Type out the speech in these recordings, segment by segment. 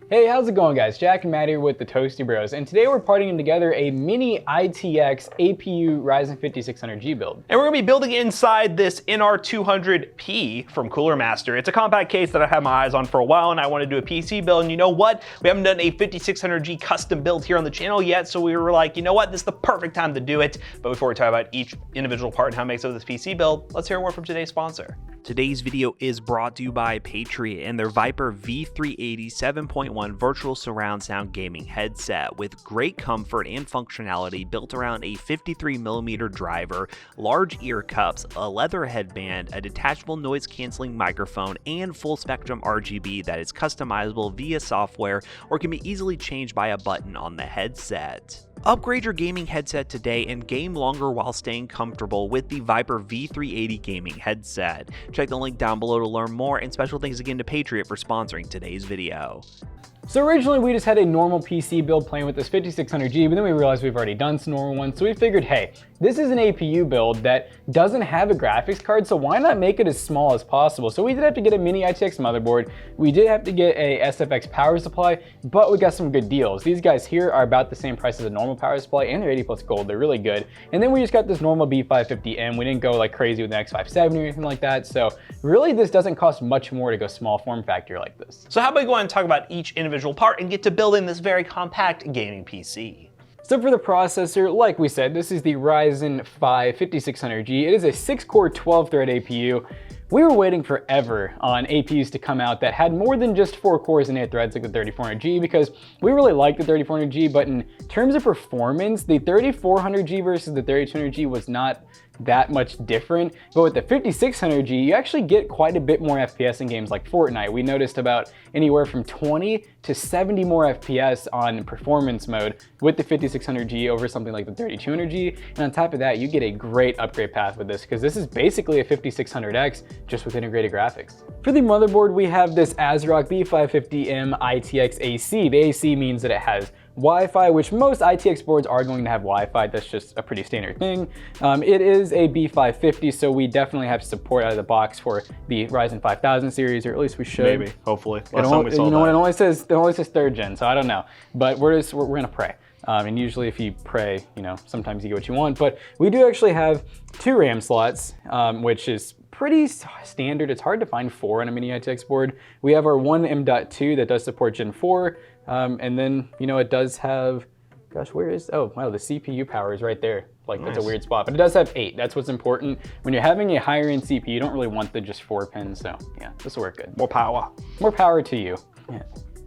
Hey, how's it going guys? Jack and Matt here with the Toasty Bros, and today we're parting together a mini ITX APU Ryzen 5600G build. And we're gonna be building inside this NR200P from Cooler Master. It's a compact case that I've had my eyes on for a while, and I want to do a PC build, and you know what? We haven't done a 5600G custom build here on the channel yet, so we were like, you know what? This is the perfect time to do it. But before we talk about each individual part and how it makes up this PC build, let's hear a word from today's sponsor. Today's video is brought to you by Patriot and their Viper V380 7.1 virtual surround sound gaming headset with great comfort and functionality built around a 53mm driver, large ear cups, a leather headband, a detachable noise canceling microphone, and full spectrum RGB that is customizable via software or can be easily changed by a button on the headset. Upgrade your gaming headset today and game longer while staying comfortable with the Viper V380 gaming headset. Check the link down below to learn more, and special thanks again to Patriot for sponsoring today's video. So originally we just had a normal PC build playing with this 5600G, but then we realized we've already done some normal ones, so we figured, hey, this is an APU build that doesn't have a graphics card, so why not make it as small as possible? So we did have to get a mini ITX motherboard, we did have to get a SFX power supply, but we got some good deals. These guys here are about the same price as a normal power supply, and they're 80 plus gold, they're really good. And then we just got this normal B550M, we didn't go like crazy with the X570 or anything like that, so really this doesn't cost much more to go small form factor like this. So how about we go on and talk about each individual part and get to building this very compact gaming PC. So for the processor, like we said, this is the Ryzen 5 5600G. It is a 6-core 12-thread APU. We were waiting forever on APUs to come out that had more than just 4 cores and 8 threads like the 3400G, because we really like the 3400G, but in terms of performance, the 3400G versus the 3200G was not that much different. But with the 5600G, you actually get quite a bit more FPS in games like Fortnite. We noticed about anywhere from 20 to 70 more FPS on performance mode with the 5600G over something like the 3200G. And on top of that, you get a great upgrade path with this, because this is basically a 5600X just with integrated graphics. For the motherboard, we have this ASRock B550M ITX AC. The AC means that it has Wi-Fi, which most ITX boards are going to have Wi-Fi. That's just a pretty standard thing. It is a B550, so we definitely have support out of the box for the Ryzen 5000 series, or at least we should. Maybe, hopefully. Last time we saw you know that. what, it only says 3rd gen, so I don't know. But we're gonna pray. And usually if you pray, you know, sometimes you get what you want. But we do actually have 2 RAM slots, which is pretty standard. It's hard to find 4 on a mini ITX board. We have our one M.2 that does support Gen 4. And then, you know, it does have, gosh, oh, wow, the CPU power is right there. Like, nice. That's a weird spot, but it does have 8. That's what's important. When you're having a higher end CPU, you don't really want the just 4 pins. So yeah, this will work good. More power. More power to you. Yeah.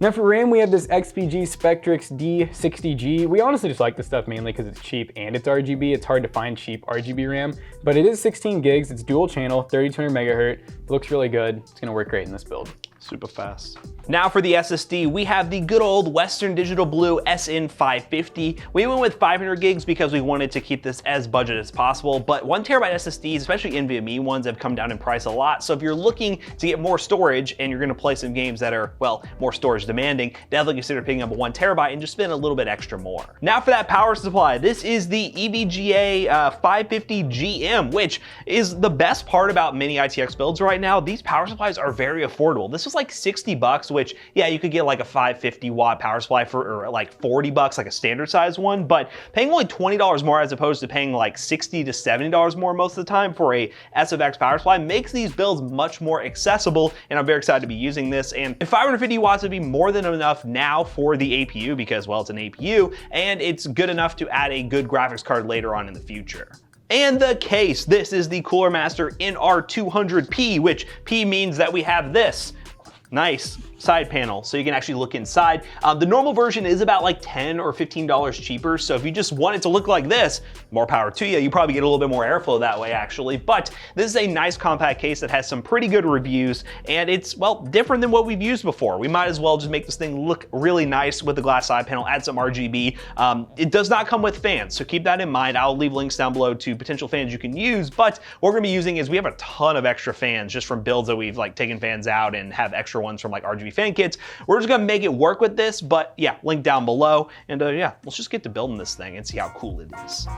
Now for RAM, we have this XPG Spectrix D60G. We honestly just like this stuff mainly because it's cheap and it's RGB. It's hard to find cheap RGB RAM, but it is 16 gigs. It's dual channel, 3200 megahertz. It looks really good. It's gonna work great in this build. Super fast. Now for the SSD, we have the good old Western Digital Blue SN550. We went with 500 gigs because we wanted to keep this as budget as possible, but 1TB SSDs, especially NVMe ones, have come down in price a lot. So if you're looking to get more storage and you're gonna play some games that are, well, more storage demanding, definitely consider picking up a 1TB and just spend a little bit extra more. Now for that power supply, this is the EVGA 550GM, which is the best part about mini ITX builds right now. These power supplies are very affordable. This was like 60 bucks, which, yeah, you could get like a 550 watt power supply for, or like 40 bucks, like a standard size one, but paying only $20 more as opposed to paying like $60 to $70 more most of the time for a SFX power supply makes these builds much more accessible, and I'm very excited to be using this. And 550 watts would be more than enough now for the APU because, well, it's an APU, and it's good enough to add a good graphics card later on in the future. And the case, this is the Cooler Master NR200P, which P means that we have this nice side panel, so you can actually look inside. The normal version is about like $10 or $15 cheaper, so if you just want it to look like this, more power to you. You probably get a little bit more airflow that way actually, but this is a nice compact case that has some pretty good reviews, and it's, well, different than what we've used before. We might as well just make this thing look really nice with the glass side panel, add some RGB. It does not come with fans, so keep that in mind. I'll leave links down below to potential fans you can use, but what we're gonna be using is we have a ton of extra fans just from builds that we've like taken fans out and have extra ones from like RGB fan kits. We're just gonna make it work with this, but yeah, link down below. And yeah, let's just get to building this thing and see how cool it is.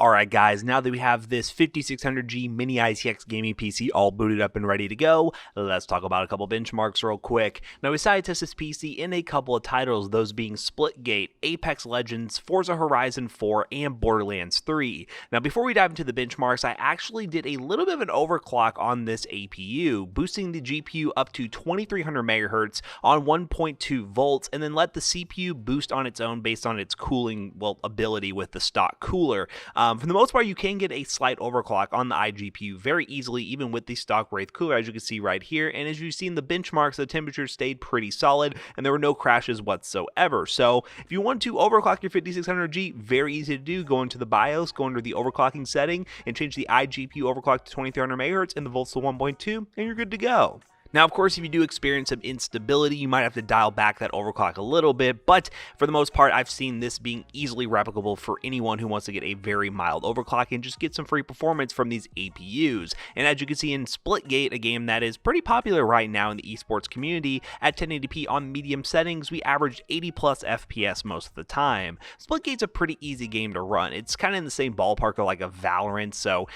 Alright guys, now that we have this 5600G mini ITX gaming PC all booted up and ready to go, let's talk about a couple benchmarks real quick. Now we decided to test this PC in a couple of titles, those being Splitgate, Apex Legends, Forza Horizon 4, and Borderlands 3. Now before we dive into the benchmarks, I actually did a little bit of an overclock on this APU, boosting the GPU up to 2300 MHz on 1.2 volts, and then let the CPU boost on its own based on its cooling, ability with the stock cooler. For the most part, you can get a slight overclock on the iGPU very easily, even with the stock Wraith cooler, as you can see right here. And as you see in the benchmarks, the temperature stayed pretty solid, and there were no crashes whatsoever. So if you want to overclock your 5600G, very easy to do. Go into the BIOS, go under the overclocking setting, and change the iGPU overclock to 2300 MHz and the volts to 1.2, and you're good to go. Now, of course, if you do experience some instability, you might have to dial back that overclock a little bit, but for the most part, I've seen this being easily replicable for anyone who wants to get a very mild overclock and just get some free performance from these APUs. And as you can see in Splitgate, a game that is pretty popular right now in the esports community, at 1080p on medium settings, we averaged 80 plus FPS most of the time. Splitgate's a pretty easy game to run. It's kind of in the same ballpark of like a Valorant, so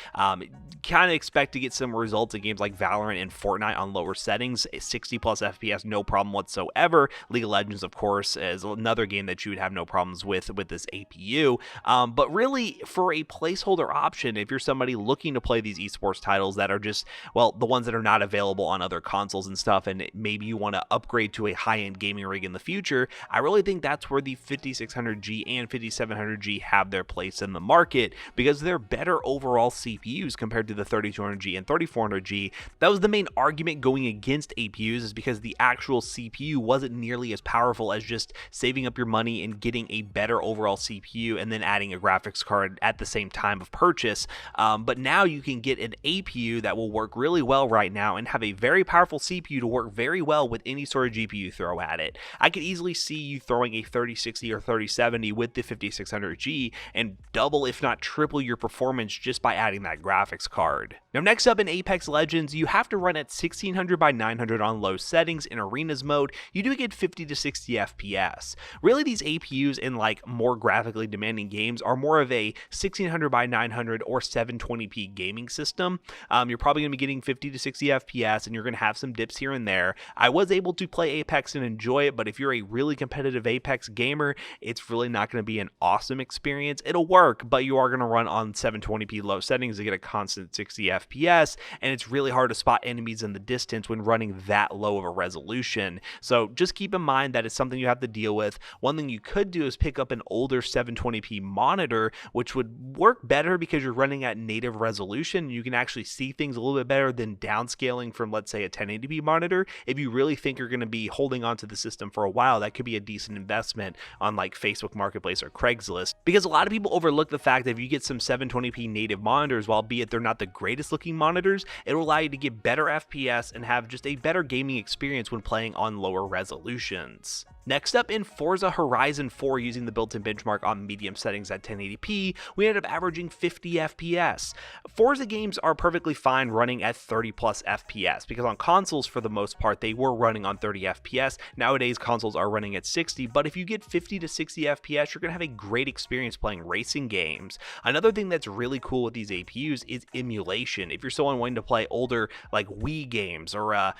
kind of expect to get some results in games like Valorant and Fortnite on lower settings. 60 plus FPS, no problem whatsoever. League of Legends, of course, is another game that you would have no problems with this APU. But really, for a placeholder option, if you're somebody looking to play these esports titles that are just, the ones that are not available on other consoles and stuff, and maybe you want to upgrade to a high-end gaming rig in the future, I really think that's where the 5600G and 5700G have their place in the market, because they're better overall CPUs compared to the 3200G and 3400G. That was the main argument going against APUs, is because the actual CPU wasn't nearly as powerful as just saving up your money and getting a better overall CPU and then adding a graphics card at the same time of purchase. But now you can get an APU that will work really well right now and have a very powerful CPU to work very well with any sort of GPU you throw at it. I could easily see you throwing a 3060 or 3070 with the 5600G and double if not triple your performance just by adding that graphics card. Now next up in Apex Legends, you have to run at 1600 by 900 on low settings. In arenas mode, you do get 50 to 60 FPS. Really, these APUs in like more graphically demanding games are more of a 1600 by 900 or 720p gaming system. You're probably going to be getting 50 to 60 FPS, and you're going to have some dips here and there. I was able to play Apex and enjoy it, but if you're a really competitive Apex gamer, it's really not going to be an awesome experience. It'll work, but you are going to run on 720p low settings to get a constant 60 FPS, and it's really hard to spot enemies in the distance when running that low of a resolution. So just keep in mind that it's something you have to deal with. One thing you could do is pick up an older 720p monitor, which would work better because you're running at native resolution. You can actually see things a little bit better than downscaling from, let's say, a 1080p monitor. If you really think you're going to be holding onto the system for a while, that could be a decent investment on like Facebook Marketplace or Craigslist, because a lot of people overlook the fact that if you get some 720p native monitors, while albeit they're not the greatest looking monitors, it will allow you to get better FPS and have just a better gaming experience when playing on lower resolutions. Next up in Forza Horizon 4, using the built-in benchmark on medium settings at 1080p, we ended up averaging 50 FPS. Forza games are perfectly fine running at 30 plus FPS, because on consoles for the most part they were running on 30 FPS. Nowadays consoles are running at 60, but if you get 50 to 60 FPS, you're going to have a great experience playing racing games. Another thing that's really cool with these APUs is emulation. If you're someone wanting to play older like Wii games or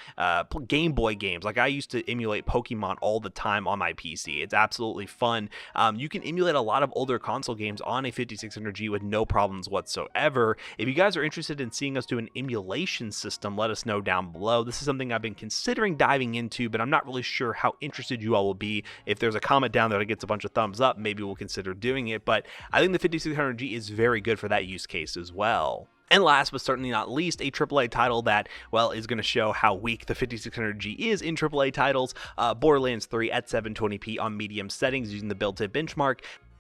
Game Boy games, like I used to emulate Pokemon all the time on my PC. It's absolutely fun. You can emulate a lot of older console games on a 5600G with no problems whatsoever. If you guys are interested in seeing us do an emulation system, let us know down below. This is something I've been considering diving into, but I'm not really sure how interested you all will be. If there's a comment down there that gets a bunch of thumbs up, maybe we'll consider doing it, but I think the 5600G is very good for that use case as well. And last but certainly not least, a AAA title that, is going to show how weak the 5600G is in AAA titles, Borderlands 3 at 720p on medium settings using the built-in benchmark.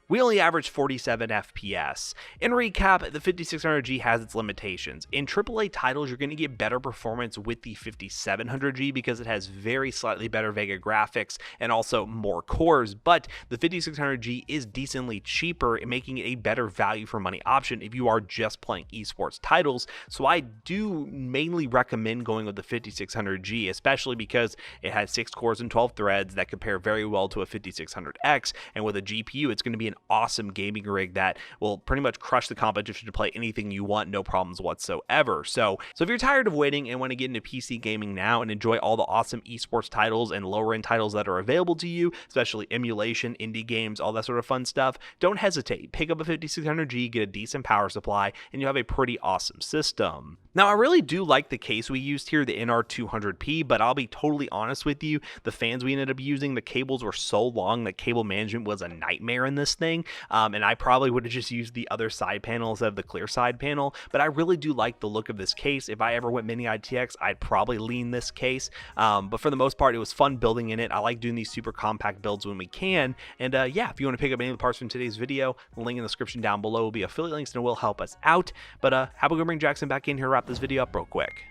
We only average 47 FPS. In recap, the 5600G has its limitations. In AAA titles, you're going to get better performance with the 5700G because it has very slightly better Vega graphics and also more cores, but the 5600G is decently cheaper, making it a better value for money option if you are just playing esports titles. So I do mainly recommend going with the 5600G, especially because it has 6 cores and 12 threads that compare very well to a 5600X, and with a GPU, it's going to be an awesome gaming rig that will pretty much crush the competition to play anything you want, no problems whatsoever. So if you're tired of waiting and want to get into PC gaming now and enjoy all the awesome esports titles and lower end titles that are available to you, especially emulation, indie games, all that sort of fun stuff, don't hesitate. Pick up a 5600G, get a decent power supply, and you have a pretty awesome system. Now, I really do like the case we used here, the NR200P, but I'll be totally honest with you, the fans we ended up using, the cables were so long that cable management was a nightmare in this thing, and I probably would have just used the other side panel instead of the clear side panel, but I really do like the look of this case. If I ever went mini ITX, I'd probably lean this case, but for the most part, it was fun building in it. I like doing these super compact builds when we can, and yeah, if you want to pick up any of the parts from today's video, the link in the description down below will be affiliate links and it will help us out, but how about we bring Jackson back in here, wrap this video up real quick.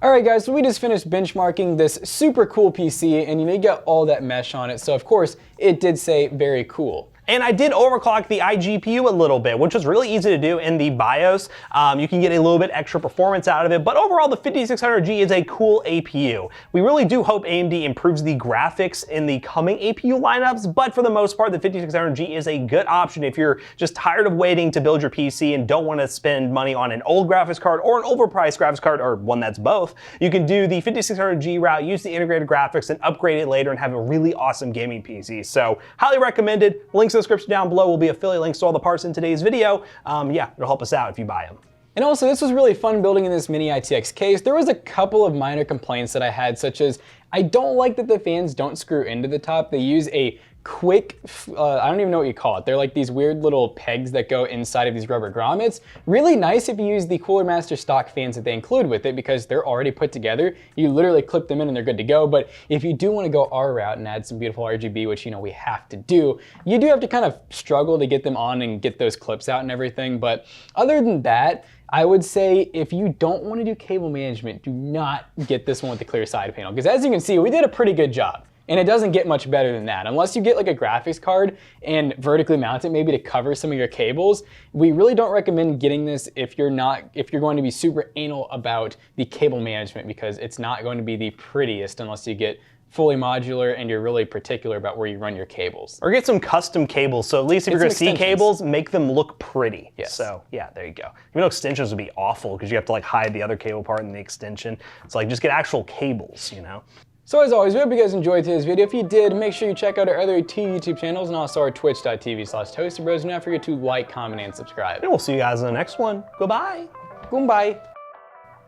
Alright guys, so we just finished benchmarking this super cool PC and you may get all that mesh on it, so of course it did say very cool. And I did overclock the iGPU a little bit, which was really easy to do in the BIOS. You can get a little bit extra performance out of it, but overall the 5600G is a cool APU. We really do hope AMD improves the graphics in the coming APU lineups, but for the most part, the 5600G is a good option if you're just tired of waiting to build your PC and don't want to spend money on an old graphics card or an overpriced graphics card, or one that's both. You can do the 5600G route, use the integrated graphics, and upgrade it later and have a really awesome gaming PC. So highly recommended. Links in the description down below will be affiliate links to all the parts in today's video. Yeah, it'll help us out if you buy them. And also, this was really fun building in this mini ITX case. There was a couple of minor complaints that I had, such as I don't like that the fans don't screw into the top. They use a quick, I don't even know what you call it. They're like these weird little pegs that go inside of these rubber grommets. Really nice if you use the Cooler Master stock fans that they include with it because they're already put together. You literally clip them in and they're good to go. But if you do want to go our route and add some beautiful RGB, which you know we have to do, you do have to kind of struggle to get them on and get those clips out and everything. But other than that, I would say if you don't want to do cable management, do not get this one with the clear side panel. Because as you can see, we did a pretty good job. And it doesn't get much better than that. Unless you get like a graphics card and vertically mount it maybe to cover some of your cables, we really don't recommend getting this if you're going to be super anal about the cable management, because it's not going to be the prettiest unless you get fully modular and you're really particular about where you run your cables. Or get some custom cables, so at least if you're gonna see cables, make them look pretty. Yes. So yeah, there you go. Even though extensions would be awful because you have to like hide the other cable part in the extension. It's like just get actual cables, you know? So as always, we hope you guys enjoyed today's video. If you did, make sure you check out our other two YouTube channels and also our twitch.tv/toasterbros. And don't forget to like, comment, and subscribe. And we'll see you guys in the next one. Goodbye. Goodbye.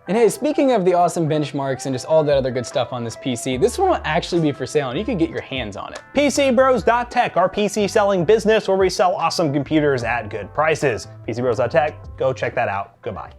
And hey, speaking of the awesome benchmarks and just all that other good stuff on this PC, this one will actually be for sale and you can get your hands on it. PCBros.tech, our PC selling business where we sell awesome computers at good prices. PCBros.tech, go check that out. Goodbye.